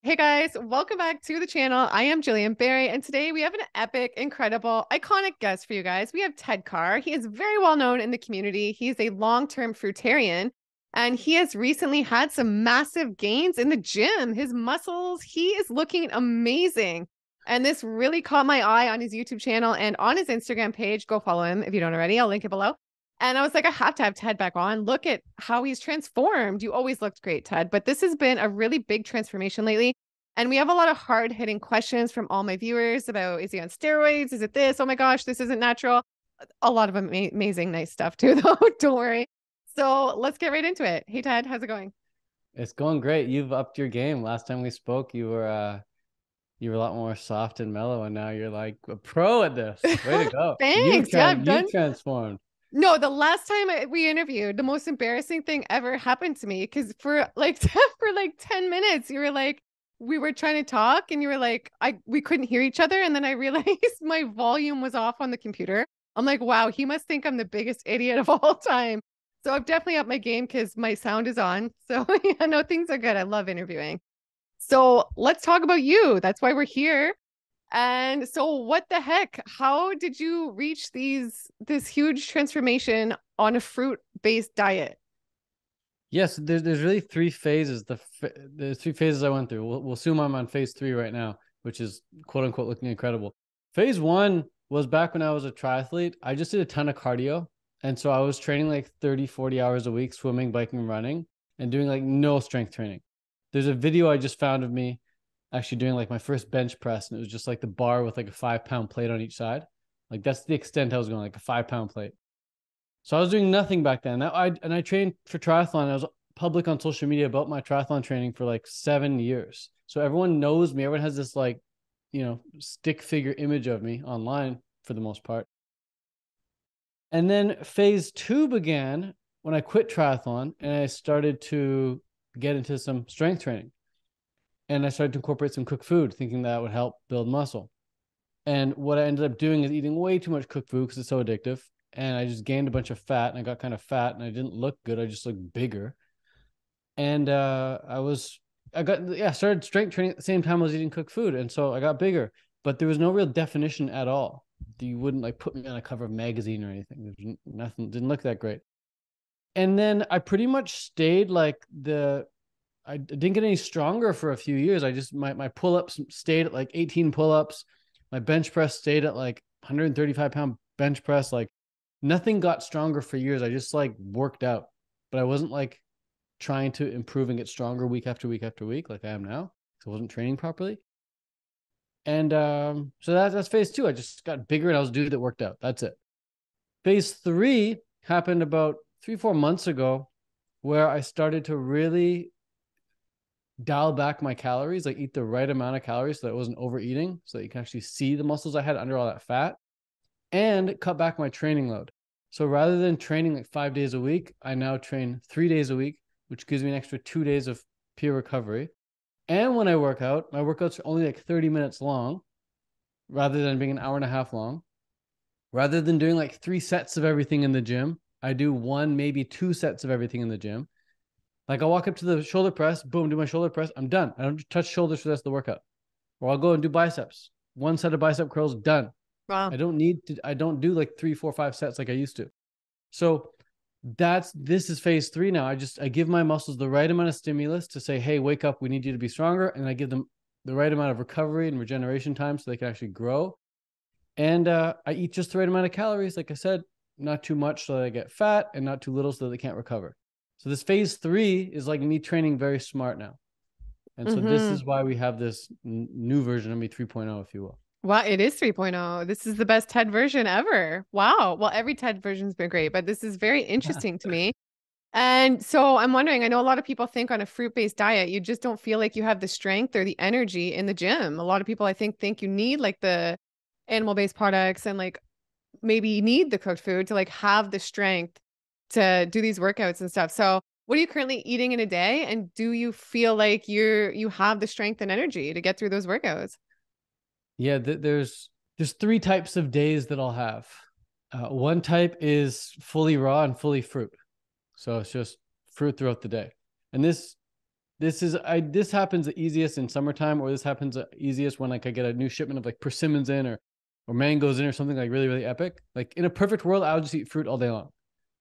Hey guys, welcome back to the channel. I am Jillian Barry, and today we have an epic, incredible, iconic guest for you guys. We have Ted Carr. He is very well known in the community. He's a long-term fruitarian, and he has recently had some massive gains in the gym. His muscles, he is looking amazing. And this really caught my eye on his YouTube channel and on his Instagram page. Go follow him if you don't already. I'll link it below. And I was like, I have to have Ted back on. Look at how he's transformed. You always looked great, Ted, but this has been a really big transformation lately. And we have a lot of hard hitting questions from all my viewers about, is he on steroids? Is it this? Oh my gosh, this isn't natural. A lot of amazing, nice stuff too, though. Don't worry. So let's get right into it. Hey, Ted, how's it going? It's going great. You've upped your game. Last time we spoke, you were a lot more soft and mellow, and now you're like a pro at this. Way to go. Thanks. Yeah, I've You done. transformed. No, the last time we interviewed, the most embarrassing thing ever happened to me because for like for like 10 minutes, you were like, we were trying to talk and you were like, we couldn't hear each other. And then I realized my volume was off on the computer. I'm like, wow, he must think I'm the biggest idiot of all time. So I've definitely upped my game because my sound is on. So yeah, no, things are good. I love interviewing. So let's talk about you. That's why we're here. And so what the heck? How did you reach this huge transformation on a fruit-based diet? Yes, there's really three phases. There's three phases I went through. We'll assume I'm on phase three right now, which is quote unquote looking incredible. Phase one was back when I was a triathlete. I just did a ton of cardio. And so I was training like 30, 40 hours a week, swimming, biking, running, and doing like no strength training. There's a video I just found of me actually doing like my first bench press, and it was just like the bar with like a 5 pound plate on each side. Like that's the extent I was going, like a 5 pound plate. So I was doing nothing back then. I trained for triathlon. I was public on social media about my triathlon training for like 7 years. So everyone knows me. Everyone has this like, stick figure image of me online for the most part. And then phase two began when I quit triathlon and I started to get into some strength training. And I started to incorporate some cooked food, thinking that would help build muscle. And what I ended up doing is eating way too much cooked food because it's so addictive. And I just gained a bunch of fat and I got kind of fat and I didn't look good. I just looked bigger. And started strength training at the same time I was eating cooked food. And so I got bigger, but there was no real definition at all. You wouldn't like put me on a cover of a magazine or anything. There's nothing, didn't look that great. And then I pretty much stayed I didn't get any stronger for a few years. I just, my pull-ups stayed at like 18 pull-ups. My bench press stayed at like 135-pound bench press. Like nothing got stronger for years. I just like worked out, but I wasn't like trying to improve and get stronger week after week after week like I am now. So I wasn't training properly. And so that's phase two. I just got bigger and I was a dude that worked out. That's it. Phase three happened about 3-4 months ago, where I started to really dial back my calories, like eat the right amount of calories so that I wasn't overeating, so that you can actually see the muscles I had under all that fat, and cut back my training load. So rather than training like 5 days a week, I now train 3 days a week, which gives me an extra 2 days of peer recovery. And when I work out, my workouts are only like 30 minutes long rather than being an hour and a half long. Rather than doing like 3 sets of everything in the gym, I do 1, maybe 2 sets of everything in the gym. Like I'll walk up to the shoulder press, boom, do my shoulder press. I'm done. I don't touch shoulders for the rest of the workout. Or I'll go and do biceps. 1 set of bicep curls, done. Wow. I don't do like 3, 4, 5 sets like I used to. So this is phase three now. I give my muscles the right amount of stimulus to say, hey, wake up, we need you to be stronger. And I give them the right amount of recovery and regeneration time so they can actually grow. And I eat just the right amount of calories. Like I said, not too much so that I get fat and not too little so that they can't recover. So this phase three is like me training very smart now. And so this Mm-hmm. is why we have this new version of me 3.0, if you will. Wow, it is 3.0. This is the best TED version ever. Wow. Well, every TED version's been great, but this is very interesting to me. And so I'm wondering, I know a lot of people think on a fruit-based diet, you just don't feel like you have the strength or the energy in the gym. A lot of people I think you need like the animal-based products and like maybe you need the cooked food to like have the strength to do these workouts and stuff. So what are you currently eating in a day? And do you feel like you have the strength and energy to get through those workouts? Yeah, there's three types of days that I'll have. One type is fully raw and fully fruit. So it's just fruit throughout the day. And this this happens the easiest in summertime, or this happens the easiest when like I get a new shipment of like persimmons in or mangoes in or something like really, really epic. Like in a perfect world, I would just eat fruit all day long.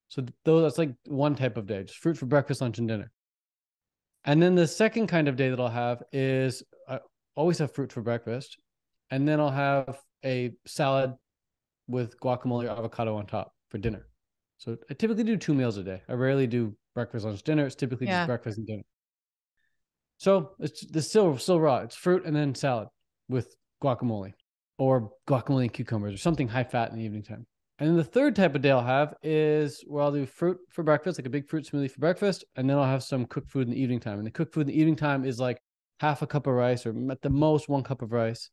So that's like one type of day, just fruit for breakfast, lunch, and dinner. And then the second kind of day that I'll have is I always have fruit for breakfast. And then I'll have a salad with guacamole or avocado on top for dinner. So I typically do 2 meals a day. I rarely do breakfast, lunch, dinner. It's typically just breakfast and dinner. So it's still raw. It's fruit and then salad with guacamole or guacamole and cucumbers or something high fat in the evening time. And then the third type of day I'll have is where I'll do fruit for breakfast, like a big fruit smoothie for breakfast. And then I'll have some cooked food in the evening time. And the cooked food in the evening time is like half a cup of rice, or at the most 1 cup of rice,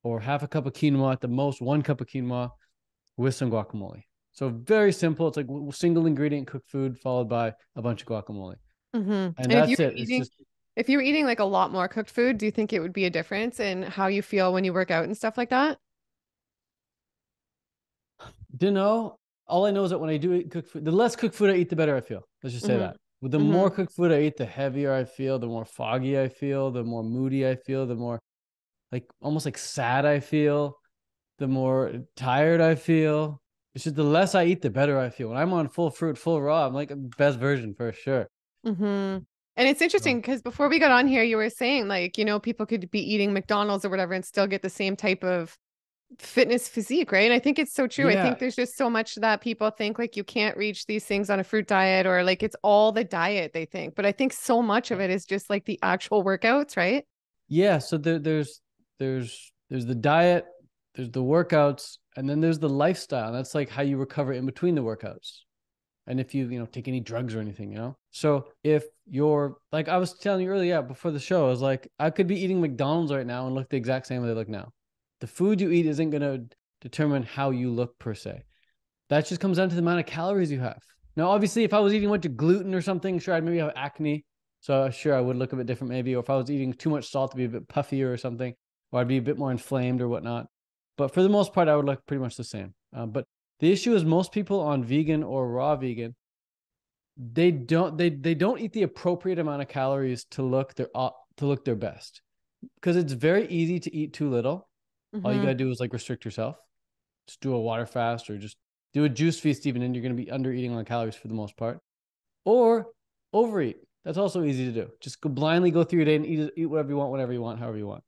or half a cup of quinoa, at the most 1 cup of quinoa with some guacamole. So very simple. It's like single ingredient cooked food followed by a bunch of guacamole. And that's it. It's just, if you were eating like a lot more cooked food, do you think it would be a difference in how you feel when you work out and stuff like that? don't know. All I know is that when I do eat cooked food, the less cooked food I eat, the better I feel. Let's just say Mm-hmm. that. With the Mm-hmm. more cooked food I eat, the heavier I feel, the more foggy I feel, the more moody I feel, the more like almost like sad I feel, the more tired I feel. It's just the less I eat, the better I feel. When I'm on full fruit, full raw, I'm like a best version for sure. Mm-hmm. And it's interesting So, because before we got on here, you were saying like, people could be eating McDonald's or whatever and still get the same type of fitness physique, right? And I think it's so true. I think yeah, there's just so much that people think like you can't reach these things on a fruit diet, or like it's all the diet they think. But I think so much of it is just like the actual workouts, right? yeah. So there's the diet, there's the workouts, and then there's the lifestyle. That's like how you recover in between the workouts. And if you take any drugs or anything. So if you're like I was telling you earlier, before the show, I was like, I could be eating McDonald's right now and look the exact same way they look now. The food you eat isn't going to determine how you look per se. That just comes down to the amount of calories you have. Now, obviously, if I was eating a bunch of gluten or something, sure, I'd maybe have acne. So sure, I would look a bit different maybe. Or if I was eating too much salt, to be a bit puffier or something, or I'd be a bit more inflamed or whatnot. But for the most part, I would look pretty much the same. But the issue is most people on vegan or raw vegan, they don't eat the appropriate amount of calories to look their best, because it's very easy to eat too little. All you Mm-hmm. gotta do is like restrict yourself, just do a water fast or just do a juice feast even, and you're gonna be under eating on calories for the most part, or overeat. That's also easy to do. Just blindly go through your day and eat whatever you want, whenever you want, however you want.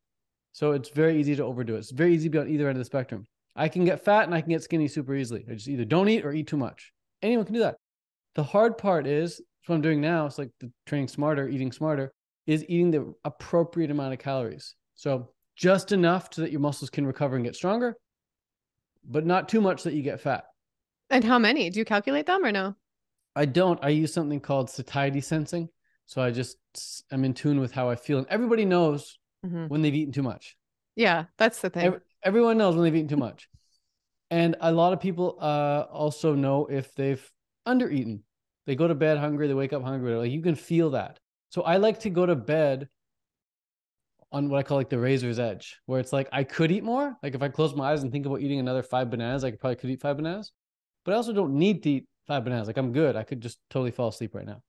So it's very easy to overdo it. It's very easy to be on either end of the spectrum. I can get fat and I can get skinny super easily. I just either don't eat or eat too much. Anyone can do that. The hard part is what I'm doing now. It's like the training smarter, eating smarter, is eating the appropriate amount of calories. So just enough so that your muscles can recover and get stronger, but not too much that you get fat. And how many? Do you calculate them or no? I don't. I use something called satiety sensing. So I'm in tune with how I feel. And everybody knows Mm-hmm. when they've eaten too much. Yeah, that's the thing. Everyone knows when they've eaten too much. And a lot of people also know if they've undereaten. They go to bed hungry, they wake up hungry. Like you can feel that. So I like to go to bed on what I call like the razor's edge, where it's like I could eat more. Like if I close my eyes and think about eating another 5 bananas, I could eat 5 bananas. But I also don't need to eat 5 bananas. Like I'm good. I could just totally fall asleep right now.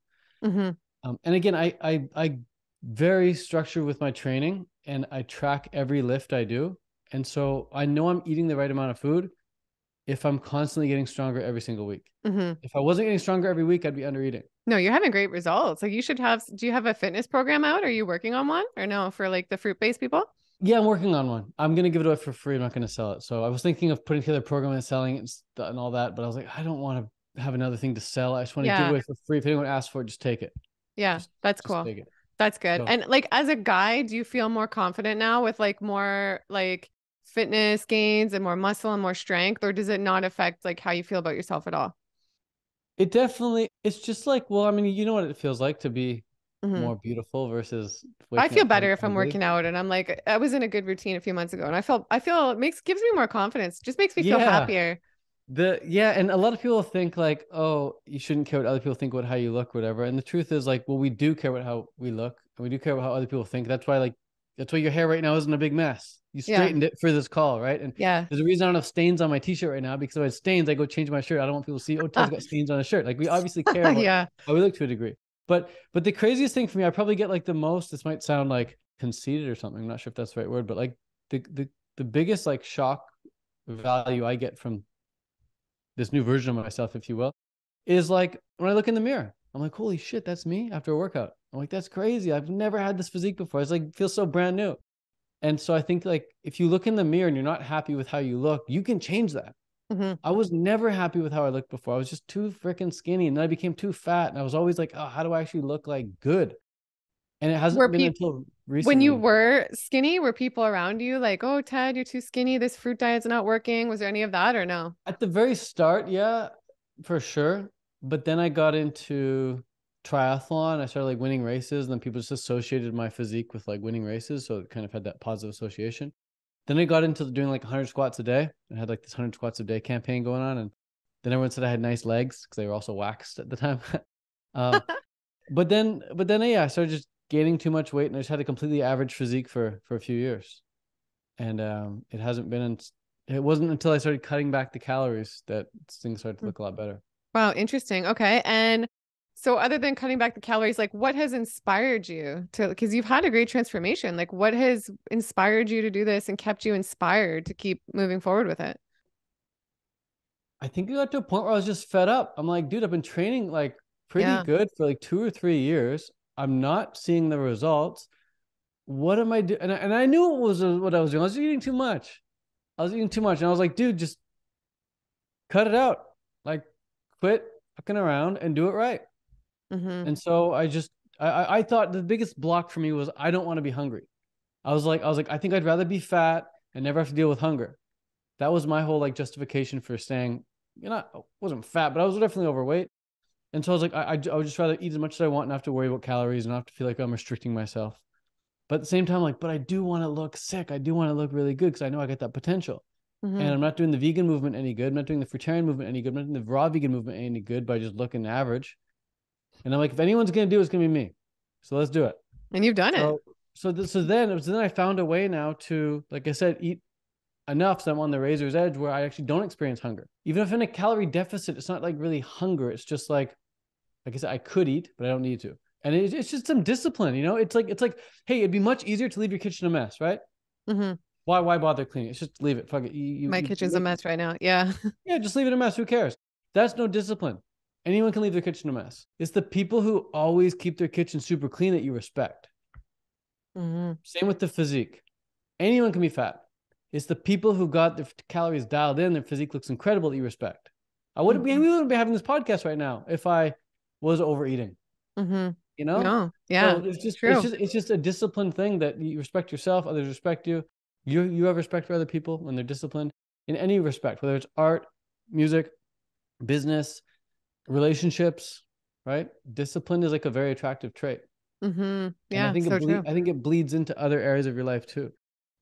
Mm-hmm. And again, I very structured with my training, and I track every lift I do. And so I know I'm eating the right amount of food if I'm constantly getting stronger every single week. Mm-hmm. If I wasn't getting stronger every week, I'd be under eating. No, you're having great results. Like you should have, do you have a fitness program out? Are you working on one or no for like the fruit-based people? Yeah, I'm working on one. I'm going to give it away for free. I'm not going to sell it. So I was thinking of putting together a program and selling it and all that. But I was like, I don't want to have another thing to sell. I just want to give it Yeah. away for free. If anyone asks for it, just take it. Yeah. That's Just cool. take it. That's good. So And like as a guy, do you feel more confident now with like more like fitness gains and more muscle and more strength, or does it not affect like how you feel about yourself at all? it's just like, well, I mean, you know what it feels like to be Mm-hmm. more beautiful versus I waking feel up better if I'm ugly. working out and I'm like, I was in a good routine a few months ago and I feel it gives me more confidence, just makes me feel Yeah. happier. And a lot of people think like, oh, you shouldn't care what other people think about how you look, whatever. And the truth is like, well, we do care about how we look, and we do care about how other people think. That's why your hair right now isn't a big mess. You Yeah. straightened it for this call, right? And Yeah. there's a reason I don't have stains on my t-shirt right now, because if I had stains, I go change my shirt. I don't want people to see, oh, Ted's got stains on his shirt. Like we obviously care about Yeah. how we look to a degree. But the craziest thing for me, I probably get like the most, this might sound like conceited or something, I'm not sure if that's the right word, but like the biggest like shock value I get from this new version of myself, if you will, is like when I look in the mirror, I'm like, holy shit, that's me after a workout. I'm like, that's crazy. I've never had this physique before. It's like, feels so brand new. And so I think like if you look in the mirror and you're not happy with how you look, you can change that. Mm-hmm. I was never happy with how I looked before. I was just too freaking skinny, and then I became too fat. And I was always like, oh, how do I actually look like good? And it Were hasn't been people until when you recently. were skinny, were people around you like, "Oh, Ted, you're too skinny. This fruit diet's not working." Was there any of that or no? At the very start, yeah, for sure. But then I got into triathlon. I started like winning races, and then people just associated my physique with like winning races. So it kind of had that positive association. Then I got into doing like 100 squats a day. I had like this 100 squats a day campaign going on. And then everyone said I had nice legs because they were also waxed at the time. um, but then, yeah, I started just gaining too much weight, and I just had a completely average physique for a few years. And it hasn't been, it wasn't until I started cutting back the calories that things started to look a lot better. Wow, interesting. Okay. And so other than cutting back the calories, like what has inspired you to, because you've had a great transformation, like what has inspired you to do this and kept you inspired to keep moving forward with it? I think I got to a point where I was just fed up. I'm like, dude, I've been training like pretty Yeah. good for like 2 or 3 years. I'm not seeing the results. What am I doing? And I knew it was what I was doing. I was eating too much. I was eating too much. And I was like, dude, just cut it out. Like, quit fucking around and do it right. Mm-hmm. And so I thought the biggest block for me was I don't want to be hungry. I was like, I think I'd rather be fat and never have to deal with hunger. That was my whole like justification for staying, I wasn't fat, but I was definitely overweight. And so I was like, I would just rather eat as much as I want and not have to worry about calories and not have to feel like I'm restricting myself. But at the same time, like, but I do want to look sick. I do want to look really good because I know I got that potential. Mm-hmm. And I'm not doing the vegan movement any good. I'm not doing the fruitarian movement any good. I'm not doing the raw vegan movement any good by just looking average. And I'm like, if anyone's gonna do it, it's gonna be me. So let's do it. And you've done it. So then I found a way now to, like I said, eat enough so I'm on the razor's edge where I actually don't experience hunger. Even if in a calorie deficit, it's not like really hunger. It's just like I said, I could eat, but I don't need to. And it's just some discipline, It's like, hey, it'd be much easier to leave your kitchen a mess, right? Mm-hmm. Why bother cleaning? It's just leave it. Fuck it. My kitchen's a mess right now. Yeah. Yeah, just leave it a mess. Who cares? That's no discipline. Anyone can leave their kitchen a mess. It's the people who always keep their kitchen super clean that you respect. Mm-hmm. Same with the physique. Anyone can be fat. It's the people who got their calories dialed in, their physique looks incredible that you respect. We Mm-hmm. wouldn't be having this podcast right now if I was overeating, Mm-hmm. you know? No. So Yeah. it's just it's True. just it's just a disciplined thing that you respect yourself, others respect you. You have respect for other people when they're disciplined in any respect, whether it's art, music, business, relationships, right? Discipline is like a very attractive trait. Mm-hmm. And Yeah. So true. I think it bleeds into other areas of your life too.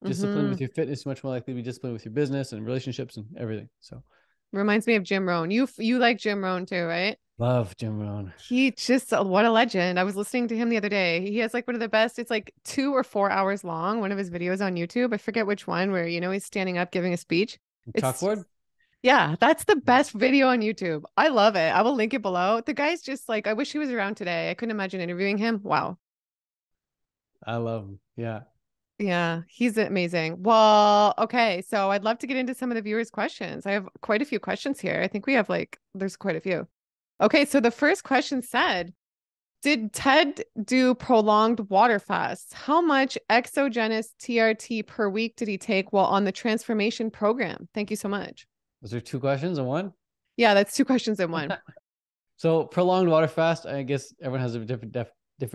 Discipline Mm-hmm. with your fitness is much more likely to be disciplined with your business and relationships and everything. So Reminds me of Jim Rohn. You like Jim Rohn too, right? love Jim Rohn. He just what a legend. I was listening to him the other day. He has like one of the best. It's like 2 or 4 hours long. One of his videos on YouTube. I forget which one. Where he's standing up giving a speech. It's Chalkboard? just yeah, that's the best video on YouTube. I love it. I will link it below. The guy's just like I wish he was around today. I couldn't imagine interviewing him. Wow. I love him. Yeah. Yeah, he's amazing. Well, okay. So I'd love to get into some of the viewers' questions. I have quite a few questions here. I think we have there's quite a few. Okay, so the first question said, did Ted do prolonged water fasts? How much exogenous TRT per week did he take while on the transformation program? Thank you so much. Was there two questions in one? Yeah, that's two questions in one. So prolonged water fast, I guess everyone has a different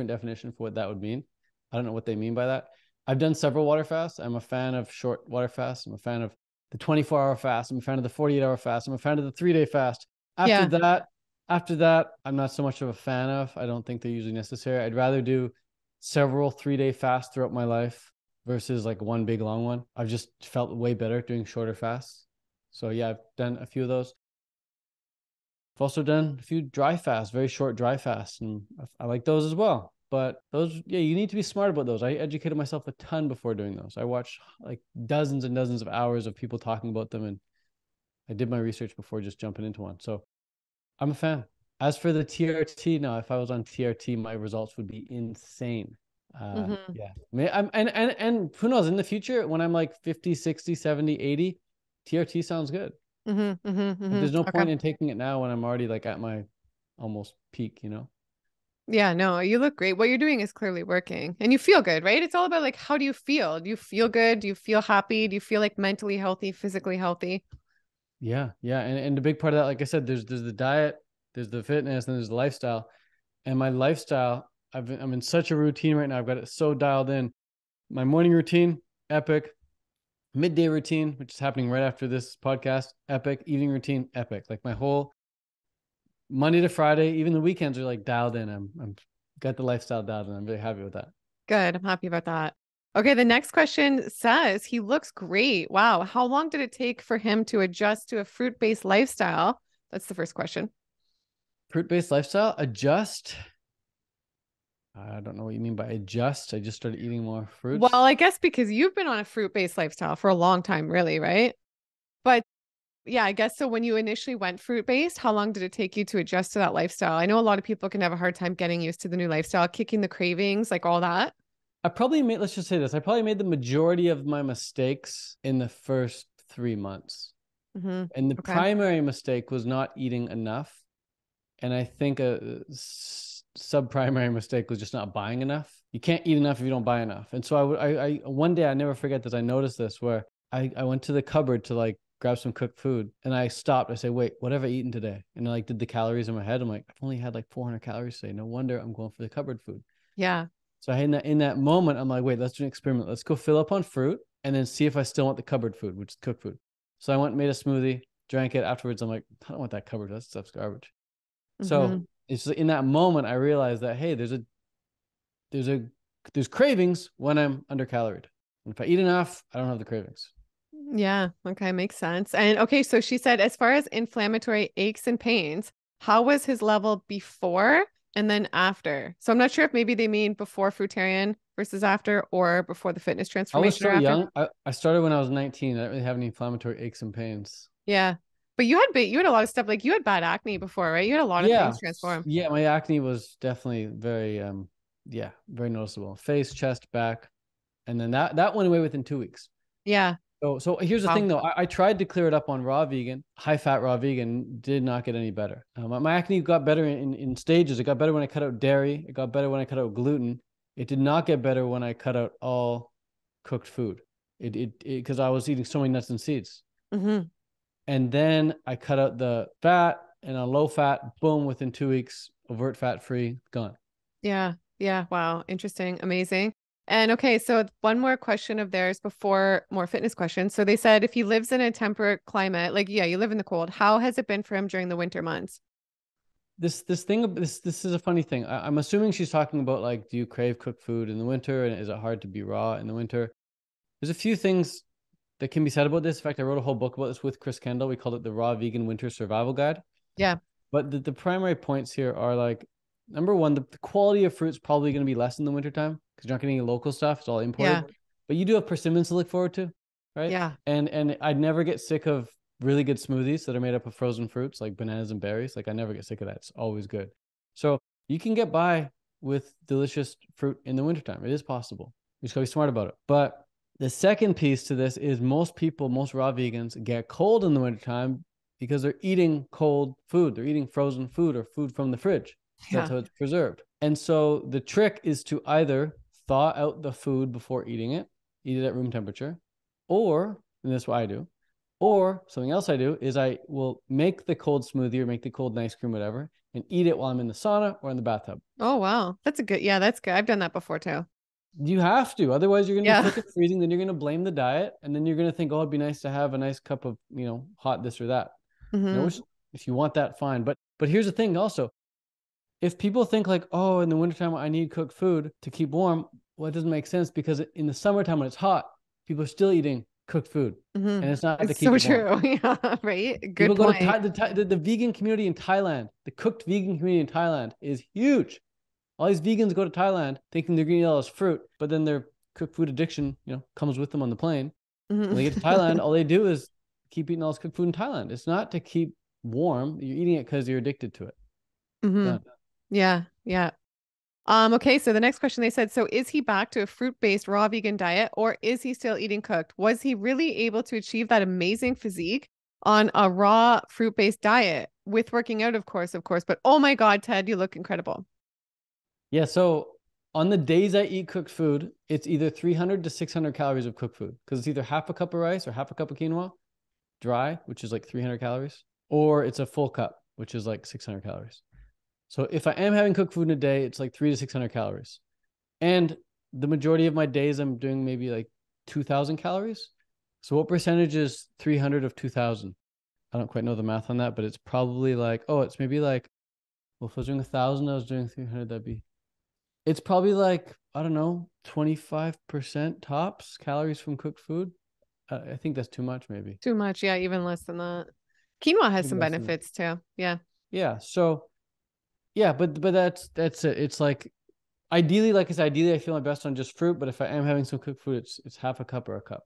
definition for what that would mean. I don't know what they mean by that. I've done several water fasts. I'm a fan of short water fasts. I'm a fan of the 24-hour fast. I'm a fan of the 48-hour fast. I'm a fan of the 3-day fast. After Yeah. that, after that, I'm not so much of a fan of. I don't think they're usually necessary. I'd rather do several 3-day fasts throughout my life versus like one big long one. I've just felt way better doing shorter fasts. So yeah, I've done a few of those. I've also done a few dry fasts, very short dry fasts, and I like those as well. But those, yeah, you need to be smart about those. I educated myself a ton before doing those. I watched like dozens and dozens of hours of people talking about them, and I did my research before just jumping into one. So I'm a fan. As for the TRT, no, if I was on TRT, my results would be insane. Mm-hmm. Yeah. And who knows, in the future, when I'm like 50, 60, 70, 80, TRT sounds good. Mm-hmm. Mm-hmm. But there's no Mm-hmm. Okay. point in taking it now when I'm already like at my almost peak, you know? Yeah, no, you look great. What you're doing is clearly working and you feel good, right? It's all about like, how do you feel? Do you feel good? Do you feel happy? Do you feel like mentally healthy, physically healthy? Yeah, yeah. And the big part of that, like I said, there's the diet, there's the fitness, and there's the lifestyle. And my lifestyle, I'm in such a routine right now. I've got it so dialed in. My morning routine, epic. Midday routine, which is happening right after this podcast, epic. Evening routine, epic. Like my whole Monday to Friday, even the weekends are like dialed in. I'm got the lifestyle dialed in. I'm really happy with that. Good. I'm happy about that. Okay, the next question says he looks great. Wow. How long did it take for him to adjust to a fruit-based lifestyle? That's the first question. Fruit-based lifestyle, adjust. I don't know what you mean by adjust. I just started eating more Well, fruits. I guess because you've been on a fruit-based lifestyle for a long time, really, right? But yeah, I guess so. When you initially went fruit-based, how long did it take you to adjust to that lifestyle? I know a lot of people can have a hard time getting used to the new lifestyle, kicking the cravings, like all that. I probably made, let's just say this, I probably made the majority of my mistakes in the first 3 months. Mm-hmm. And the Okay. primary mistake was not eating enough. And I think a sub-primary mistake was just not buying enough. You can't eat enough if you don't buy enough. And so I one day, I never forget this, I noticed this where I went to the cupboard to like grab some cooked food and I stopped. I say, wait, what have I eaten today? And I like did the calories in my head. I'm like, I've only had like 400 calories today. No wonder I'm going for the cupboard food. Yeah. So in that moment, I'm like, wait, let's do an experiment. Let's go fill up on fruit and then see if I still want the cupboard food, which is cooked food. So I went and made a smoothie, drank it. Afterwards, I'm like, I don't want that cupboard. That stuff's garbage. Mm-hmm. So it's in that moment I realized that hey, there's a there's cravings when I'm undercaloried. And if I eat enough, I don't have the cravings. Yeah. Okay. Makes sense. And okay, so she said, as far as inflammatory aches and pains, how was his level before and then after? So I'm not sure if maybe they mean before fruitarian versus after or before the fitness I was transformation or so after. young. I started when I was 19. I didn't really have any inflammatory aches and pains. Yeah. But you had a lot of stuff like you had bad acne before, right? You had a lot of Yeah. things transform. Yeah, my acne was definitely very yeah, very noticeable. Face, chest, back. And then that went away within 2 weeks. Yeah. So here's the Wow. thing though. I tried to clear it up on raw vegan, high fat raw vegan, did not get any better. My acne got better in stages. It got better when I cut out dairy. It got better when I cut out gluten. It did not get better when I cut out all cooked food. It because I was eating so many nuts and seeds. Mm-hmm. And then I cut out the fat and a low fat, boom, within 2 weeks, overt fat free, gone. Yeah. Yeah. Wow. Interesting. Amazing. And okay, so one more question of theirs before more fitness questions. So they said if he lives in a temperate climate, like yeah, you live in the cold, how has it been for him during the winter months? This is a funny thing. I'm assuming she's talking about like, do you crave cooked food in the winter, and is it hard to be raw in the winter? There's a few things that can be said about this. In fact, I wrote a whole book about this with Chris Kendall. We called it the Raw Vegan Winter Survival Guide. Yeah. But the primary points here are like, number one, the quality of fruit's probably going to be less in the wintertime because you're not getting any local stuff. It's all Yeah. imported. But you do have persimmons to look forward to, right? Yeah. And I'd never get sick of really good smoothies that are made up of frozen fruits like bananas and berries. Like I never get sick of that. It's always good. So you can get by with delicious fruit in the wintertime. It is possible. You just gotta be smart about it. But the second piece to this is most people, most raw vegans get cold in the wintertime because they're eating cold food. They're eating frozen food or food from the fridge. That's Yeah. how it's preserved. And so the trick is to either thaw out the food before eating it, eat it at room temperature, or, and that's what I do, or something else I do is I will make the cold smoothie or make the cold ice cream, whatever, and eat it while I'm in the sauna or in the bathtub. Oh wow. That's a good, yeah, that's good. I've done that before too. You have to. Otherwise, you're going to be Yeah. freaking freezing. Then you're going to blame the diet. And then you're going to think, oh, it'd be nice to have a nice cup of, hot this or that. Hmm. Which if you want that, fine. But here's the thing also. If people think like, oh, in the wintertime, I need cooked food to keep warm, well, it doesn't make sense because in the summertime when it's hot, people are still eating cooked food. Hmm. And it's not to It's keep so it warm. true. Yeah, right. People Good go to point. the vegan community in Thailand. The cooked vegan community in Thailand is huge. All these vegans go to Thailand thinking they're going to eat all this fruit, but then their cooked food addiction, comes with them on the plane. When they get to Thailand, all they do is keep eating all this cooked food in Thailand. It's not to keep warm. You're eating it because you're addicted to it. Mm-hmm. Done. Yeah. Yeah. Okay, so the next question they said, so is he back to a fruit-based raw vegan diet or is he still eating cooked? Was he really able to achieve that amazing physique on a raw fruit-based diet with working out, of course, but oh my God, Ted, you look incredible. Yeah. So on the days I eat cooked food, it's either 300 to 600 calories of cooked food because it's either half a cup of rice or half a cup of quinoa, dry, which is like 300 calories, or it's a full cup, which is like 600 calories. So if I am having cooked food in a day, it's like 300 to 600 calories. And the majority of my days, I'm doing maybe like 2,000 calories. So what percentage is 300 of 2,000? I don't quite know the math on that, but it's probably like, oh, it's maybe like, well, if I was doing 1,000, I was doing 300, it's probably like, I don't know, 25% tops calories from cooked food. I think that's too much, maybe. Too much. Yeah, even less than that. Quinoa has Maybe some less than that. benefits too. Yeah. Yeah. So yeah, but that's it. It's like ideally, like I said, ideally I feel my best on just fruit, but if I am having some cooked food, it's half a cup or a cup.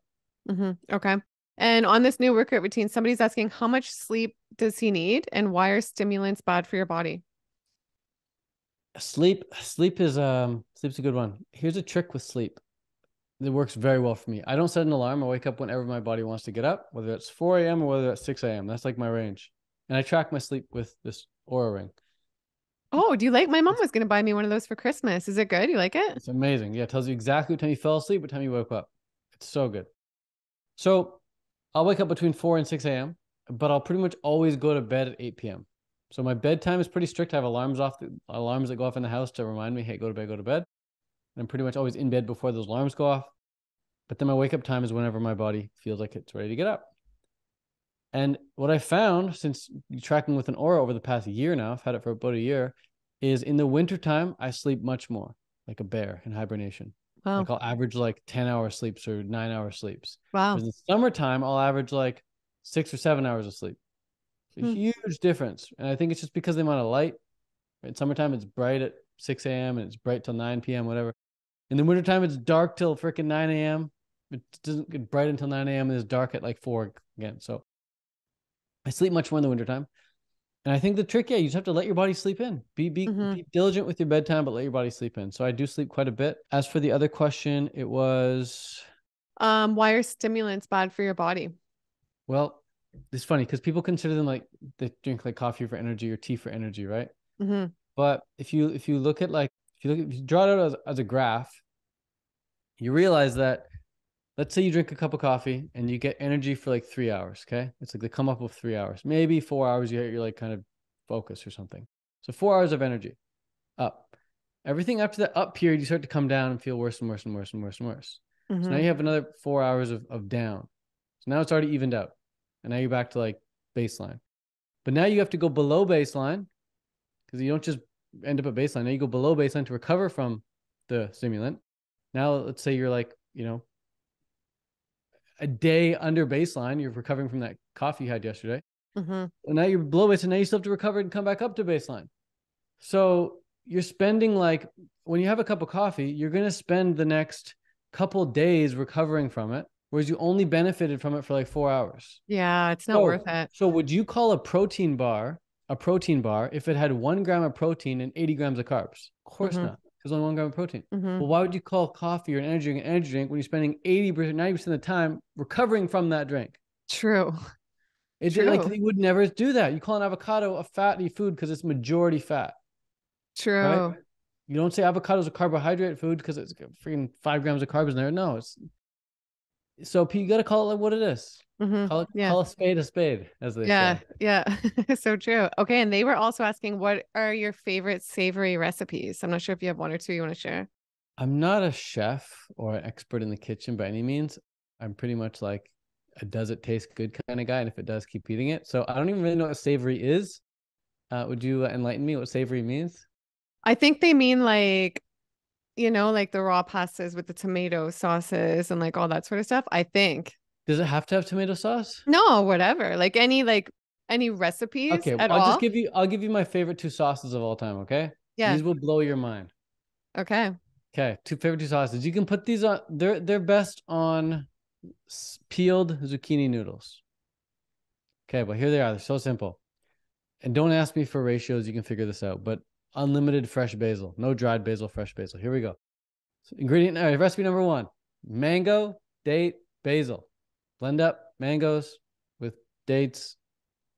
Okay. And on this new workout routine, somebody's asking how much sleep does he need and why are stimulants bad for your body? Sleep's a good one. Here's a trick with sleep. It works very well for me. I don't set an alarm. I wake up whenever my body wants to get up, whether it's 4 a.m. or whether it's 6 a.m. That's like my range. And I track my sleep with this Aura ring. Oh, do you like my mom It's, was going to buy me one of those for Christmas. Is it good? You like it? it's amazing. Yeah, it tells you exactly what time you fell asleep, what time you woke up. It's so good. So I'll wake up between 4 and 6 a.m., but I'll pretty much always go to bed at 8 p.m. So my bedtime is pretty strict. I have alarms that go off in the house to remind me, hey, go to bed, go to bed. And I'm pretty much always in bed before those alarms go off. But then my wake up time is whenever my body feels like it's ready to get up. And what I found since tracking with an Aura over the past year now, I've had it for about a year, is in the wintertime, I sleep much more like a bear in hibernation. Wow. Like I'll average like 10-hour sleeps or 9-hour sleeps. Wow. Whereas in the summertime, I'll average like 6 or 7 hours of sleep. A Hmm. huge difference. And I think it's just because of the amount of light. In summertime, it's bright at 6 a.m. and it's bright till 9 p.m., whatever. In the wintertime, it's dark till freaking 9 a.m. It doesn't get bright until 9 a.m. and it's dark at like 4 again. So I sleep much more in the wintertime. And I think the trick, yeah, you just have to let your body sleep in. Hmm. Be diligent with your bedtime, but let your body sleep in. So I do sleep quite a bit. As for the other question, it was, Why are stimulants bad for your body? well, it's funny because people consider them like they drink like coffee for energy or tea for energy, right? Hmm. But if you look at like if you draw it out as a graph, you realize that let's say you drink a cup of coffee and you get energy for like 3 hours. Okay. It's like they come up with 3 hours, maybe 4 hours. You're like kind of focused or something. So 4 hours of energy up. Everything after that up period, you start to come down and feel worse and worse and worse and worse and worse. So now Hmm. you have another 4 hours of down. So now it's already evened out. And now you're back to like baseline. But now you have to go below baseline because you don't just end up at baseline. Now you go below baseline to recover from the stimulant. Now let's say you're like, a day under baseline, you're recovering from that coffee you had yesterday. Hmm. And now you're below baseline. Now you still have to recover and come back up to baseline. So you're spending like when you have a cup of coffee, you're going to spend the next couple days recovering from it, whereas you only benefited from it for like 4 hours. Yeah, it's not worth So, it. so would you call a protein bar if it had 1 gram of protein and 80 grams of carbs? Of course Hmm. not, because only 1 gram of protein. Hmm. Well, why would you call coffee or an energy drink when you're spending 80%, 90% of the time recovering from that drink? True. It like True. you would never do that. You call an avocado a fatty food because it's majority fat, right? True. You don't say avocado is a carbohydrate food because it's freaking 5 grams of carbs in there. No, it's so you got to call it like what it is. Yeah. Call a spade, as they Yeah. say. Yeah. So true. Okay. And they were also asking, what are your favorite savory recipes? I'm not sure if you have one or two you want to share. I'm not a chef or an expert in the kitchen by any means. I'm pretty much like a does it taste good kind of guy, and if it does, keep eating it. So I don't even really know what savory is. Would you enlighten me what savory means? I think they mean like, like the raw pastas with the tomato sauces and like all that sort of stuff. I think. Does it have to have tomato sauce? No, whatever. Like any recipes Okay, at I'll all. give you my favorite two sauces of all time, okay? Yeah. These will blow your mind. Okay. Okay, two sauces. You can put these on they're best on peeled zucchini noodles. Okay, but here they are. They're so simple. And don't ask me for ratios. You can figure this out. But unlimited fresh basil, no dried basil, fresh basil. Here we go. So recipe number 1: mango, date, basil. Blend up mangoes with dates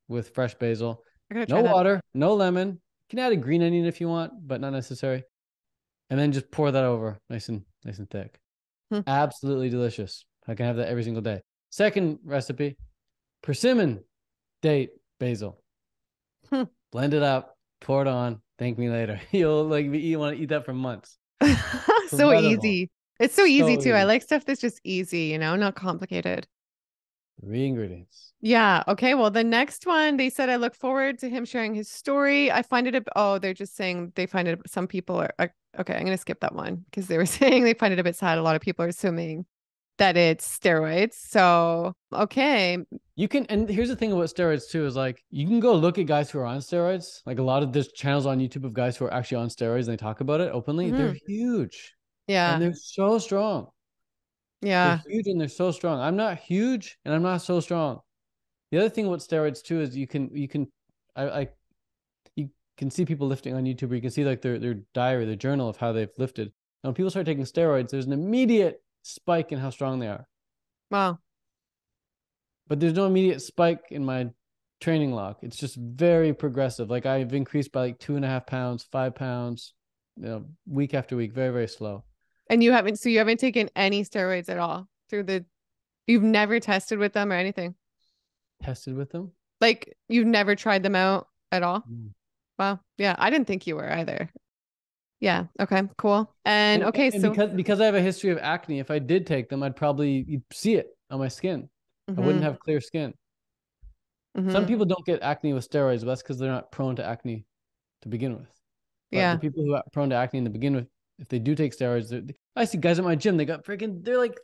with fresh basil. I'm gonna try No that. water, no lemon. You can add a green onion if you want, but not necessary. And then just pour that over, nice and thick. Hmm. Absolutely delicious. I can have that every single day. Second recipe: persimmon, date, basil. Hmm. Blend it up, pour it on. Thank me later. You want to eat that for months. So Incredible. easy. It's so easy So too. I easy. like stuff that's just easy, not complicated. 3 ingredients. Yeah. Okay. Well, the next one, they said, I look forward to him sharing his story. I find it oh, they're just saying they find it, some people are, okay, I'm going to skip that one because they were saying they find it a bit sad. A lot of people are assuming that it's steroids. So, okay. You can, and here's the thing about steroids too, is like you can go look at guys who are on steroids. Like a lot of there's channels on YouTube of guys who are actually on steroids and they talk about it openly. They're Mhm. huge and Yeah. they're so strong. They're Yeah. huge and they're so strong. I'm not huge and I'm not so strong. The other thing about steroids too is you can see people lifting on YouTube, or you can see like their diary, their journal of how they've lifted. And when people start taking steroids, there's an immediate spike in how strong they are. Wow. But there's no immediate spike in my training log. It's just very progressive. Like I've increased by like 2.5 pounds, 5 pounds, week after week, very, very slow. And so you haven't taken any steroids at all you've never tested with them or anything. Tested with them. Like you've never tried them out at all. Mm. Wow. Yeah. I didn't think you were either. Yeah. Okay. Cool. And okay. And So, because I have a history of acne, if I did take them, I'd probably see it on my skin. I wouldn't mhm, have clear skin. Some mhm. people don't get acne with steroids, but that's because they're not prone to acne to begin with. But the Yeah. people who are prone to acne in the begin with, if they do take steroids, I see guys at my gym, they're like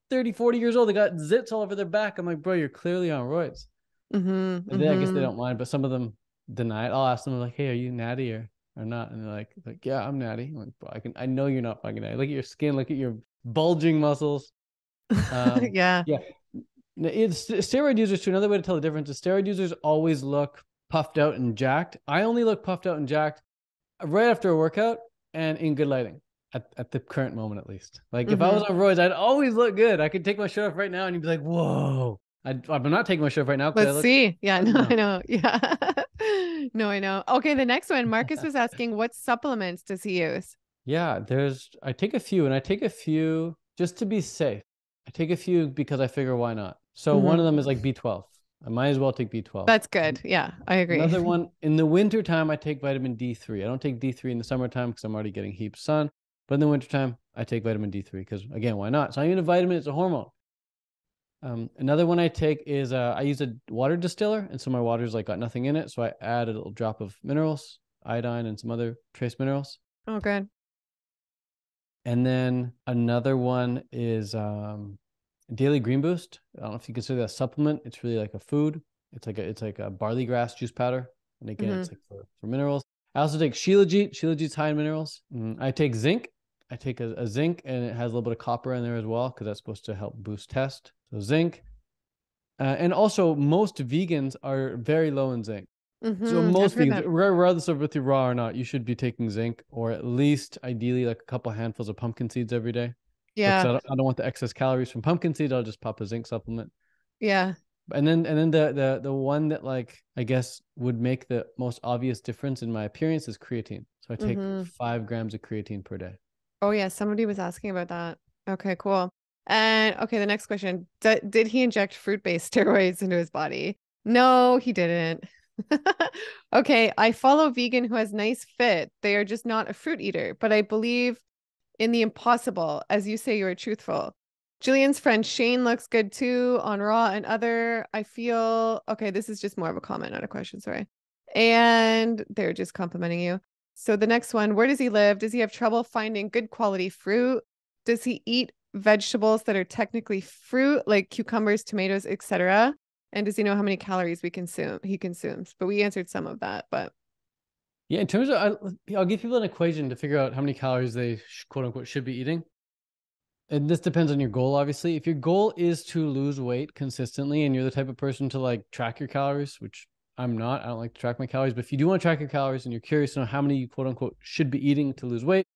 30, 40 years old. They got zits all over their back. I'm like, bro, you're clearly on roids. Mhm, And then I guess they mhm. don't mind, but some of them deny it. I'll ask them like, hey, are you natty or not? And they're like, yeah, I'm natty. I'm like, bro, I know you're not fucking natty. Look at your skin. Look at your bulging muscles. Yeah. Yeah. It's steroid users too. Another way to tell the difference is steroid users always look puffed out and jacked. I only look puffed out and jacked right after a workout and in good lighting at the current moment, at least. Like if I was Mhm. on roids, I'd always look good. I could take my shirt off right now and you'd be like, whoa. I'm not taking my shirt off right now because I Let's look see. Yeah, right no, I now. know. Yeah. No, I know. Okay, the next one, Marcus was asking what supplements does he use? Yeah, I take a few and I take a few just to be safe. I take a few because I figure why not? So one Mhm. of them is like B12. I might as well take B12. That's good. Yeah, I agree. Another one in the wintertime, I take vitamin D3. I don't take D3 in the summertime because I'm already getting heaps of sun. But in the wintertime, I take vitamin D3 because, again, why not? It's not even a vitamin, it's a hormone. Another one I take is I use a water distiller. And so my water's like got nothing in it. So I add a little drop of minerals, iodine, and some other trace minerals. Oh, good. And then another one is Daily Green Boost. I don't know if you consider that a supplement. It's really like a food. It's like a barley grass juice powder. And again, Mhm. it's like for minerals. I also take Shilajit. Shilajit's high in minerals. I take zinc. I take a zinc and it has a little bit of copper in there as well because that's supposed to help boost test. So zinc. And also most vegans are very low in zinc. So I've most heard vegans, that. regardless of if you're raw or not, you should be taking zinc or at least ideally like a couple handfuls of pumpkin seeds every day. Because Yeah. I don't want the excess calories from pumpkin seeds. I'll just pop a zinc supplement. Yeah. And then the one that like I guess would make the most obvious difference in my appearance is creatine. So I take Mhm. 5 grams of creatine per day. Oh, yeah, somebody was asking about that. Okay, cool. And okay, the next question. Did he inject fruit-based steroids into his body? No, he didn't. Okay, I follow vegan who has nice fit. They are just not a fruit eater, but I believe in the impossible. As you say, you are truthful. Jillian's friend Shane looks good too on Raw and other. I feel okay. This is just more of a comment, not a question. Sorry. And they're just complimenting you. So the next one, where does he live? Does he have trouble finding good quality fruit? Does he eat vegetables that are technically fruit, like cucumbers, tomatoes, etc.? And does he know how many calories he consumes? But we answered some of that, but Yeah, in terms of I'll give people an equation to figure out how many calories they quote unquote should be eating. And this depends on your goal, obviously. If your goal is to lose weight consistently and you're the type of person to like track your calories, which I'm not. I don't like to track my calories. But if you do want to track your calories and you're curious to know how many you quote unquote should be eating to lose weight,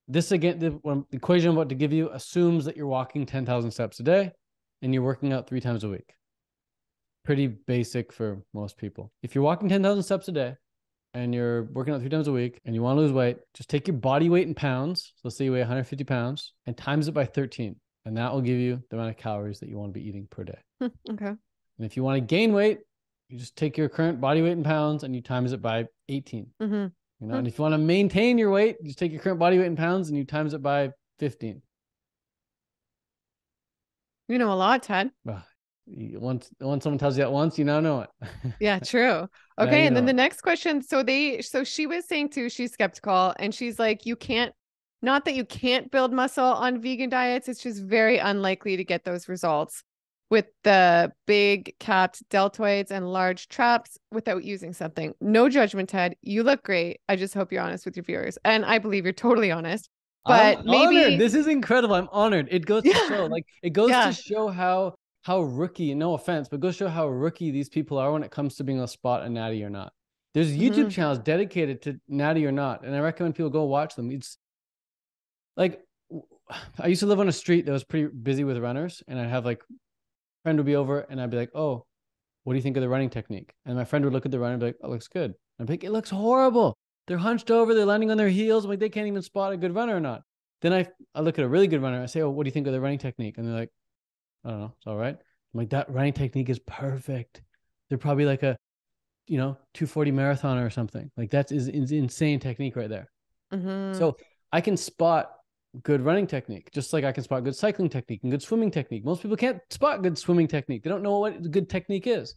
this again, the equation I'm about to give you assumes that you're walking 10,000 steps a day and you're working out 3 times a week. Pretty basic for most people. If you're walking 10,000 steps a day and you're working out 3 times a week and you want to lose weight, just take your body weight in pounds. So let's say you weigh 150 pounds and times it by 13. And that will give you the amount of calories that you want to be eating per day. Okay. And if you want to gain weight, you just take your current body weight in pounds and you times it by 18. And if you want to maintain your weight, you just take your current body weight in pounds and you times it by 15. You know a lot, Ted. Once someone tells you that once, you now know it. Yeah, true. Okay. And then the next question. So she was saying too, she's skeptical and she's like, not that you can't build muscle on vegan diets. It's just very unlikely to get those results with the big capped deltoids and large traps without using something. No judgment, Ted. You look great. I just hope you're honest with your viewers. And I believe you're totally honest. But I'm maybe honored. This is incredible. I'm honored. It goes to show, to show how rookie, no offense, but goes to show how rookie these people are when it comes to being able to spot a natty or not. There's YouTube channels dedicated to natty or not. And I recommend people go watch them. It's like, I used to live on a street that was pretty busy with runners. And I'd have like, friend would be over and I'd be like, oh, what do you think of the running technique? And my friend would look at the runner and be like, oh, it looks good. And I'd be like, it looks horrible. They're hunched over, they're landing on their heels. I'm like, they can't even spot a good runner or not. Then I look at a really good runner. I say, oh, what do you think of the running technique? And they're like, I don't know, it's all right. I'm like, that running technique is perfect. They're probably like a, 240 marathoner or something. Like that's insane technique right there. So I can spot good running technique, just like I can spot good cycling technique and good swimming technique. Most people can't spot good swimming technique. They don't know what good technique is.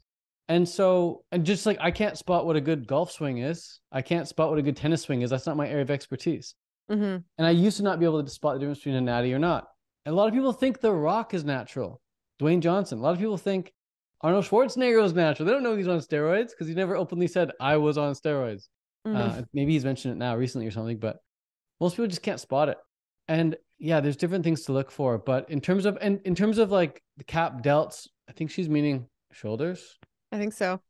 And just like I can't spot what a good golf swing is, I can't spot what a good tennis swing is. That's not my area of expertise. And I used to not be able to spot the difference between a natty or not. And a lot of people think The Rock is natural. Dwayne Johnson. A lot of people think Arnold Schwarzenegger is natural. They don't know he's on steroids because he never openly said, I was on steroids. Maybe he's mentioned it now recently or something, but most people just can't spot it. And yeah, there's different things to look for. But in terms of like the cap delts, I think she's meaning shoulders. I think so.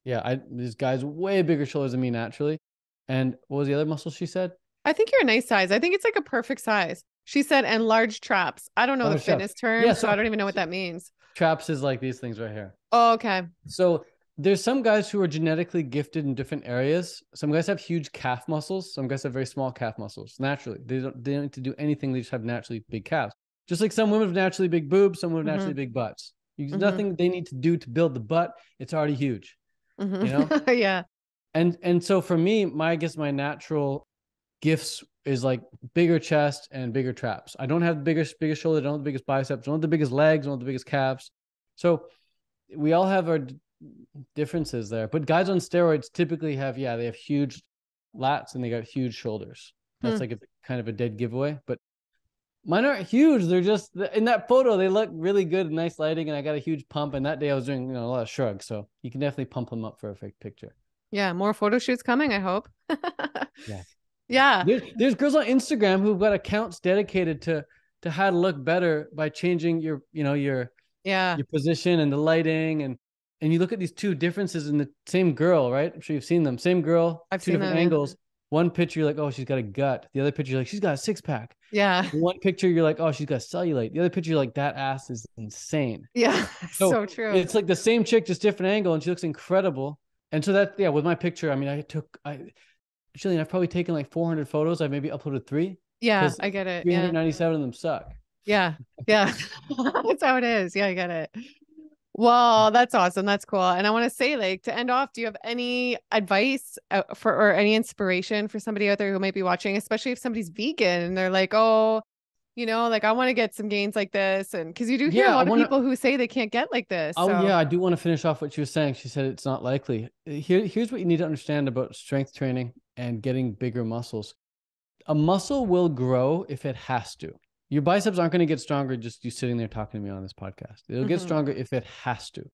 Yeah, this guy's way bigger shoulders than me naturally. And what was the other muscle she said? I think you're a nice size. I think it's like a perfect size. She said, and large traps. I don't know the fitness term, yeah, so I don't even know what that means. Traps is like these things right here. Oh, okay. So there's some guys who are genetically gifted in different areas. Some guys have huge calf muscles. Some guys have very small calf muscles naturally. They don't need to do anything. They just have naturally big calves. Just like some women have naturally big boobs, some women have naturally big butts. Nothing they need to do to build the butt. It's already huge. Yeah. And so for me, my natural gifts is like bigger chest and bigger traps. I don't have the biggest shoulders. I don't have the biggest biceps. I don't have the biggest legs. I don't have the biggest calves. So we all have our differences there. But guys on steroids typically they have huge lats and they got huge shoulders. That's like a kind of a dead giveaway. But mine aren't huge. They're just in that photo. They look really good, nice lighting, and I got a huge pump. And that day I was doing a lot of shrugs, so you can definitely pump them up for a fake picture. Yeah, more photo shoots coming, I hope. Yeah. Yeah. There's girls on Instagram who've got accounts dedicated to how to look better by changing your position and the lighting and you look at these two differences in the same girl, right? I'm sure you've seen them. Same girl, I've two seen different them, angles. Yeah. One picture you're like, oh, she's got a gut. The other picture you're like, she's got a six pack. Yeah. One picture you're like, oh, she's got cellulite. The other picture you're like, that ass is insane. Yeah. So true. It's like the same chick, just different angle, and she looks incredible. And so with my picture, I mean, Jillian, I've probably taken like 400 photos. I've maybe uploaded 3. Yeah, I get it. 397 of them suck. Yeah. That's how it is. Yeah, I get it. Well, that's awesome. That's cool. And I want to say, like, to end off, do you have any advice or any inspiration for somebody out there who might be watching, especially if somebody's vegan and they're like, oh, like I want to get some gains like this. And because you do hear a lot of people who say they can't get like this. Oh, yeah. I do want to finish off what she was saying. She said it's not likely. Here's what you need to understand about strength training and getting bigger muscles. A muscle will grow if it has to. Your biceps aren't going to get stronger just you sitting there talking to me on this podcast. It'll get stronger if it has to.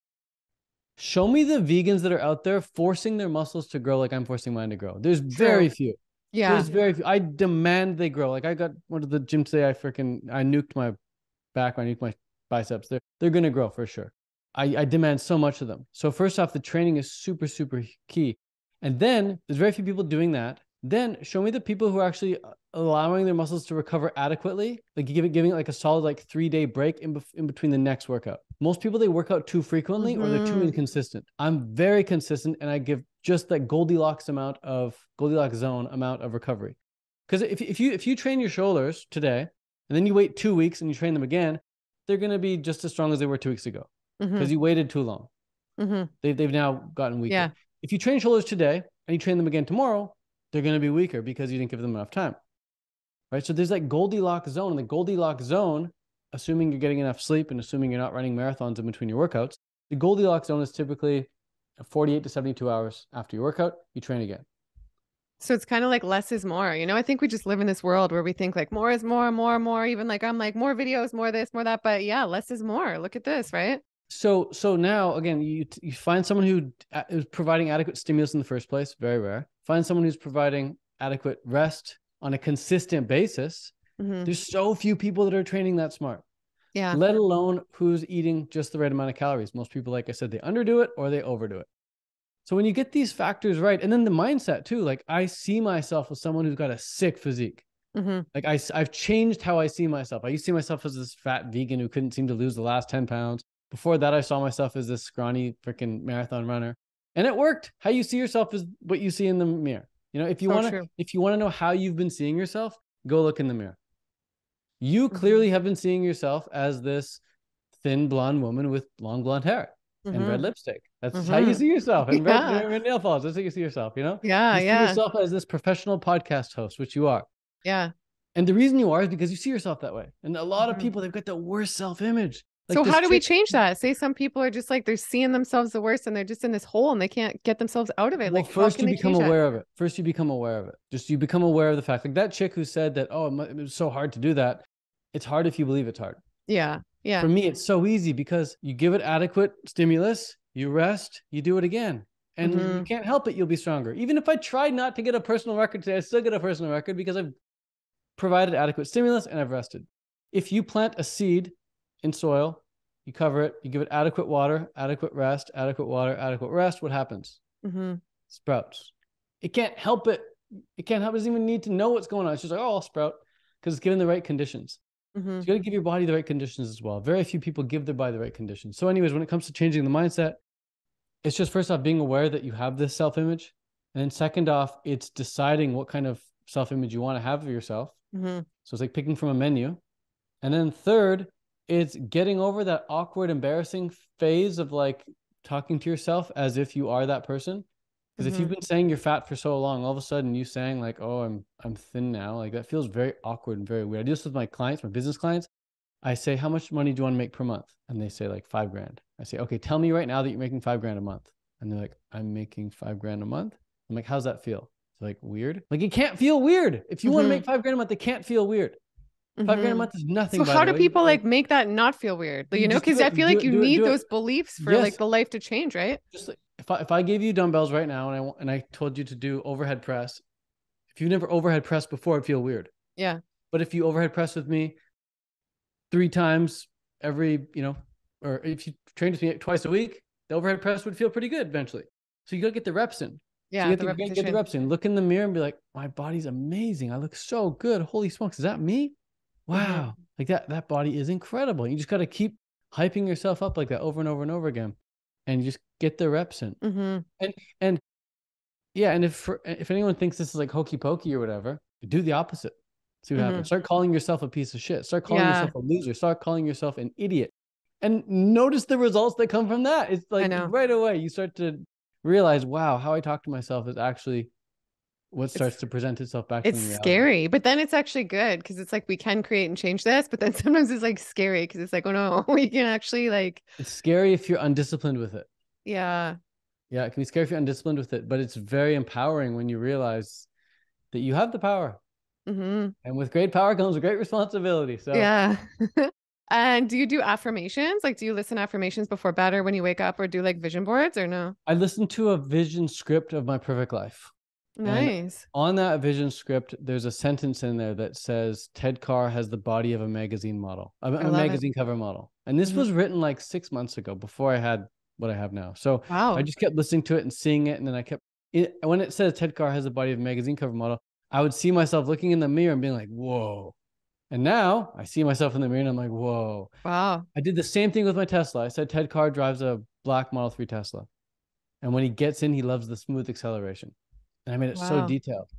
Show me the vegans that are out there forcing their muscles to grow like I'm forcing mine to grow. There's very few. Yeah. There's very few. I demand they grow. Like I went to the gym today. I nuked my back. I nuked my biceps. They're going to grow for sure. I demand so much of them. So first off, the training is super, super key. And then there's very few people doing that. Then show me the people who are actually allowing their muscles to recover adequately, like giving it like a solid like 3-day break in between the next workout. Most people, they work out too frequently or they're too inconsistent. I'm very consistent and I give just that Goldilocks zone amount of recovery. Because if you train your shoulders today and then you wait 2 weeks and you train them again, they're going to be just as strong as they were 2 weeks ago because you waited too long. They've now gotten weaker. Yeah. If you train shoulders today and you train them again tomorrow, they're going to be weaker because you didn't give them enough time. Right? So there's that Goldilocks zone. And the Goldilocks zone, assuming you're getting enough sleep and assuming you're not running marathons in between your workouts, the Goldilocks zone is typically 48 to 72 hours after your workout, you train again. So it's kind of like less is more. I think we just live in this world where we think like more is more, more, more. Even like I'm like more videos, more this, more that. But yeah, less is more. Look at this, right? So now again, you find someone who is providing adequate stimulus in the first place, very rare. Find someone who's providing adequate rest on a consistent basis. There's so few people that are training that smart. Yeah. Let alone who's eating just the right amount of calories. Most people, like I said, they underdo it or they overdo it. So when you get these factors right, and then the mindset too, like I see myself as someone who's got a sick physique. Like I've changed how I see myself. I used to see myself as this fat vegan who couldn't seem to lose the last 10 pounds. Before that, I saw myself as this scrawny freaking marathon runner, and it worked. How you see yourself is what you see in the mirror. If you want to know how you've been seeing yourself, go look in the mirror. You clearly have been seeing yourself as this thin blonde woman with long blonde hair and red lipstick. That's how you see yourself. And red nail polish. That's how you see yourself, Yeah. You see yourself as this professional podcast host, which you are. Yeah. And the reason you are is because you see yourself that way. And a lot of people, they've got the worst self-image. Like so how do we change that? Say some people are just like, they're seeing themselves the worst and they're just in this hole and they can't get themselves out of it. Well, like first you become aware of it. First you become aware of it. Just you become aware of the fact. Like that chick who said that, oh, it was so hard to do that. It's hard if you believe it's hard. Yeah. Yeah. For me, it's so easy because you give it adequate stimulus, you rest, you do it again. And you can't help it. You'll be stronger. Even if I tried not to get a personal record today, I still get a personal record because I've provided adequate stimulus and I've rested. If you plant a seed in soil, you cover it, you give it adequate water, adequate rest, adequate water, adequate rest. What happens? Sprouts. It can't help it. It can't help it. It doesn't even need to know what's going on. It's just like, oh, I'll sprout because it's given the right conditions. So you got to give your body the right conditions as well. Very few people give their body the right conditions. So anyways, when it comes to changing the mindset, it's just first off being aware that you have this self-image. And then second off, it's deciding what kind of self-image you want to have of yourself. So it's like picking from a menu. And then third, it's getting over that awkward, embarrassing phase of like talking to yourself as if you are that person. Because if you've been saying you're fat for so long, all of a sudden you saying like, oh, I'm thin now. Like that feels very awkward and very weird. I do this with my clients, my business clients. I say, how much money do you want to make per month? And they say like $5,000. I say, okay, tell me right now that you're making $5,000 a month. And they're like, I'm making $5,000 a month. I'm like, how's that feel? It's like weird. Like it can't feel weird. If you want to make $5,000 a month, it can't feel weird. $5,000 a month is nothing. So how do people like make that not feel weird? Because I feel like you need those beliefs for like the life to change, right? Just like if I gave you dumbbells right now and I told you to do overhead press, if you've never overhead pressed before, it'd feel weird. Yeah. But if you overhead press with me 3 times every, or if you trained with me twice a week, the overhead press would feel pretty good eventually. So you got to get the reps in. Yeah. So you got to get the reps in. Look in the mirror and be like, my body's amazing. I look so good. Holy smokes. Is that me? Wow. Like that body is incredible. You just got to keep hyping yourself up like that over and over and over again. And you just get the reps in. And if anyone thinks this is like hokey pokey or whatever, do the opposite. See what happens. Start calling yourself a piece of shit. Start calling yourself a loser. Start calling yourself an idiot. And notice the results that come from that. It's like right away you start to realize, wow, how I talk to myself is actually what starts to present itself back to me. It's scary, but then it's actually good because it's like we can create and change this, but then sometimes it's like scary because it's like, oh no, we can actually like. It's scary if you're undisciplined with it. Yeah. Yeah, it can be scary if you're undisciplined with it, but it's very empowering when you realize that you have the power. And with great power comes great responsibility. So yeah. And do you do affirmations? Like, do you listen to affirmations before bed or when you wake up or do like vision boards or no? I listen to a vision script of my perfect life. And Nice. on that vision script, there's a sentence in there that says Ted Carr has the body of a magazine model, I a love it. magazine cover model. And this Mhm. was written like 6 months ago before I had what I have now. So I Wow. just kept listening to it and seeing it. And then when it says Ted Carr has the body of a magazine cover model, I would see myself looking in the mirror and being like, whoa. And now I see myself in the mirror and I'm like, whoa. Wow. I did the same thing with my Tesla. I said Ted Carr drives a black Model 3 Tesla. And when he gets in, he loves the smooth acceleration. And I made it so Wow. detailed.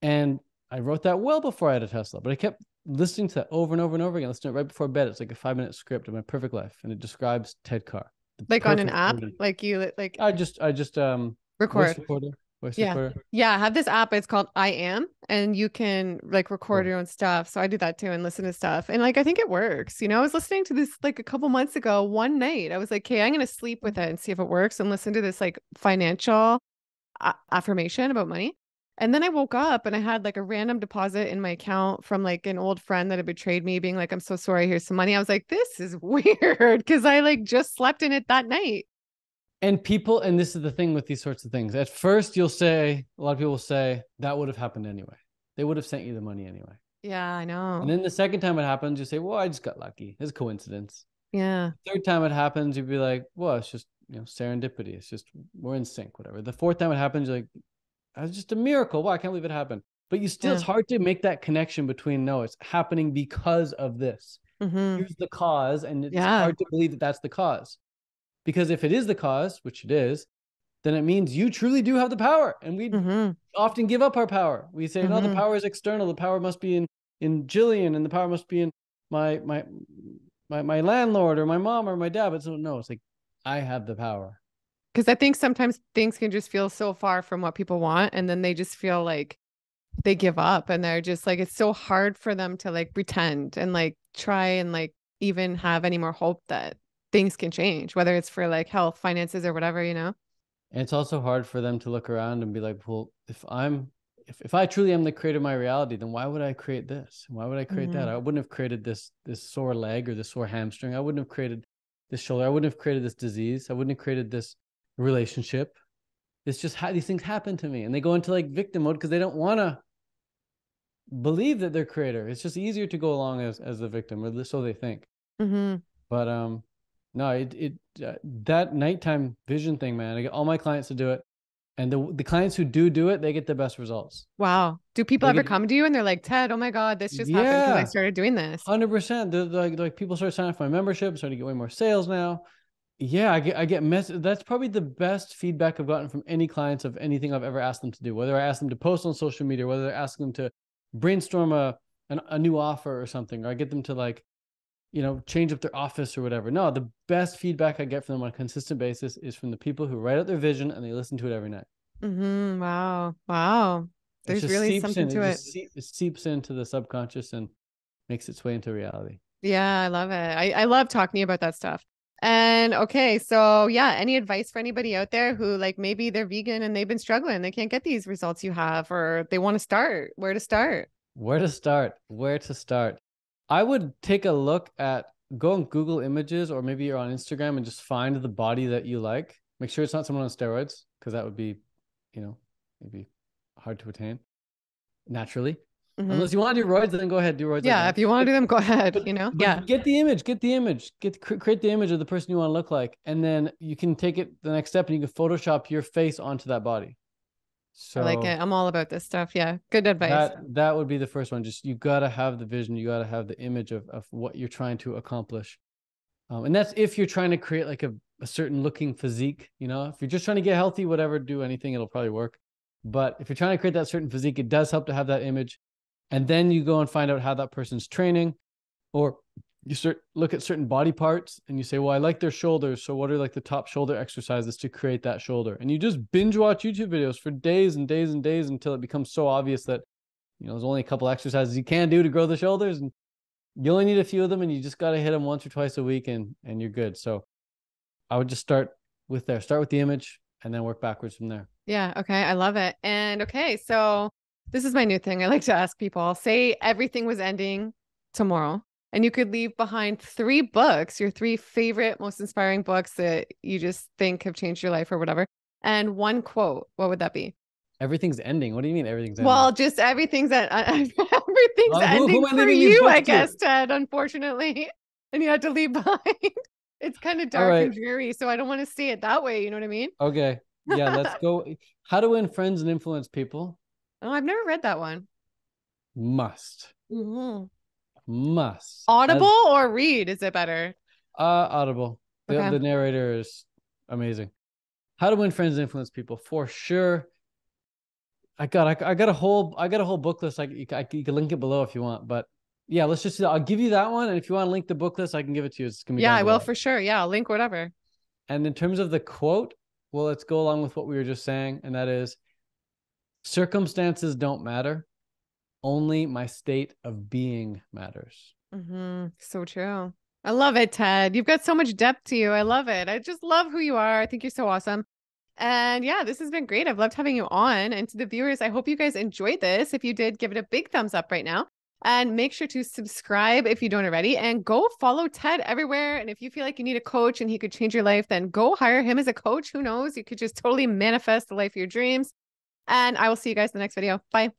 And I wrote that well before I had a Tesla, but I kept listening to that over and over and over again. Listening to it right before bed. It's like a 5-minute script of my perfect life. And it describes Ted Carr, the Like on an perfect app, version. like you like I just voice record. recorder, voice Yeah. recorder. Yeah. I have this app. It's called I Am, and you can like record Cool. your own stuff. So I do that too and listen to stuff. And like, I think it works. You know, I was listening to this like a couple months ago, one night. I was like, okay, I'm going to sleep with it and see if it works and listen to this like financial affirmation about money. And then I woke up and I had like a random deposit in my account from like an old friend that had betrayed me, being like, I'm so sorry, here's some money. I was like, this is weird because I like just slept in it that night. And people, and this is the thing with these sorts of things. At first, you'll say, a lot of people will say, that would have happened anyway. They would have sent you the money anyway. Yeah, I And know. then the second time it happens, you say, well, I just got lucky. It's a coincidence. Yeah. Third time it happens, you'd be like, well, it's just, serendipity. It's just, we're in sync, whatever. The fourth time it happens, you're like, it's just a miracle. Wow, I can't believe it happened. But it's Yeah. hard to make that connection between, no, it's happening because of this. Mm-hmm. Here's the cause. And it's Yeah. hard to believe that that's the cause. Because if it is the cause, which it is, then it means you truly do have the power. And we Mm-hmm. often give up our power. We say, no, the Mm-hmm. power is external. The power must be in Jillian, and the power must be in my my my landlord or my mom or my dad. But so no, it's like I have the power. Because I think sometimes things can just feel so far from what people want, and then they just feel like they give up and they're just like, it's so hard for them to like pretend and like try and like even have any more hope that things can change, whether it's for like health, finances, or whatever, you know? And it's also hard for them to look around and be like, well, if I truly am the creator of my reality, then why would I create this? Why would I create that? Mm-hmm. I wouldn't have created this sore leg or this sore hamstring. I wouldn't have created this shoulder. I wouldn't have created this disease. I wouldn't have created this relationship. It's just how these things happen to me. And they go into like victim mode because they don't want to believe that they're creator. It's just easier to go along as the victim, or so they think. Mm-hmm. But no, that nighttime vision thing, man. I get all my clients to do it, and the clients who do it, they get the best results. Wow. Do people They ever get come to you and they're like, Ted, oh my God, this just happened because I yeah, started doing this? 100%. Like people start signing up for my membership, starting to get way more sales now. Yeah, I get that's probably the best feedback I've gotten from any clients of anything I've ever asked them to do. Whether I ask them to post on social media, whether I ask them to brainstorm a new offer or something, or I get them to like change up their office or whatever. No, the best feedback I get from them on a consistent basis is from the people who write out their vision and they listen to it every night. Mm-hmm. Wow. Wow. It There's just really seeps something in. to it. It seeps into the subconscious and makes its way into reality. Yeah, I love it. I love talking about that stuff. And okay, so yeah, any advice for anybody out there who like maybe they're vegan and they've been struggling, they can't get these results you have, or they want to start, where to start? Where to start? Where to start? I would take a look at go on Google Images, or maybe you're on Instagram and just find the body that you like. Make sure it's not someone on steroids, because that would be, maybe hard to attain naturally. Mm-hmm. Unless you want to do roids, then go ahead, do roids like Yeah, that. if you want to do them, go ahead, But you know? Yeah. but get the image, create the image of the person you want to look like, and then you can take it the next step and you can Photoshop your face onto that body. I like So it. I'm all about this stuff. Yeah. Good advice. that would be the first one. Just you gotta have the vision, you gotta have the image of what you're trying to accomplish. And that's if you're trying to create like a certain looking physique. If you're just trying to get healthy, whatever, do anything, it'll probably work. But if you're trying to create that certain physique, it does help to have that image. And then you go and find out how that person's training, or you look at certain body parts and you say, well, I like their shoulders. So what are like the top shoulder exercises to create that shoulder? And you just binge watch YouTube videos for days and days and days until it becomes so obvious that, there's only a couple exercises you can do to grow the shoulders, and you only need a few of them, and you just got to hit them once or twice a week and you're good. So I would just start with the image and then work backwards from there. Yeah. Okay. I love it. And okay, so this is my new thing. I like to ask people, say everything was ending tomorrow and you could leave behind 3 books, your 3 favorite, most inspiring books that you just think have changed your life or whatever, and one quote. What would that be? Everything's ending. What do you mean everything's ending? Well, just everything's Who ending am I for leaving these you, I books to? guess, Ted, unfortunately. And you had to leave behind. It's kind of All dark and right. dreary, so I don't want to see it that way. You know what I mean? Okay. Yeah, let's go. How to win friends and influence people. Oh, I've never read that one. Must. Mhm. Must. Audible As or read? Is it better? Audible. Okay. The narrator is amazing. How to win friends and influence people for sure. I got a whole book list. You can link it below if you want, but yeah, let's just I'll give you that one, and if you want to link the book list, I can give it to you. It's gonna be Yeah, down I will below. for sure. Yeah, I'll link whatever. And in terms of the quote, well, let's go along with what we were just saying, and that is circumstances don't matter. Only my state of being matters. So true. I love it, Ted. You've got so much depth to you. I love it. I just love who you are. I think you're so awesome. And yeah, this has been great. I've loved having you on. And to the viewers, I hope you guys enjoyed this. If you did, give it a big thumbs up right now. And make sure to subscribe if you don't already. And go follow Ted everywhere. And if you feel like you need a coach and he could change your life, then go hire him as a coach. Who knows? You could just totally manifest the life of your dreams. And I will see you guys in the next video. Bye.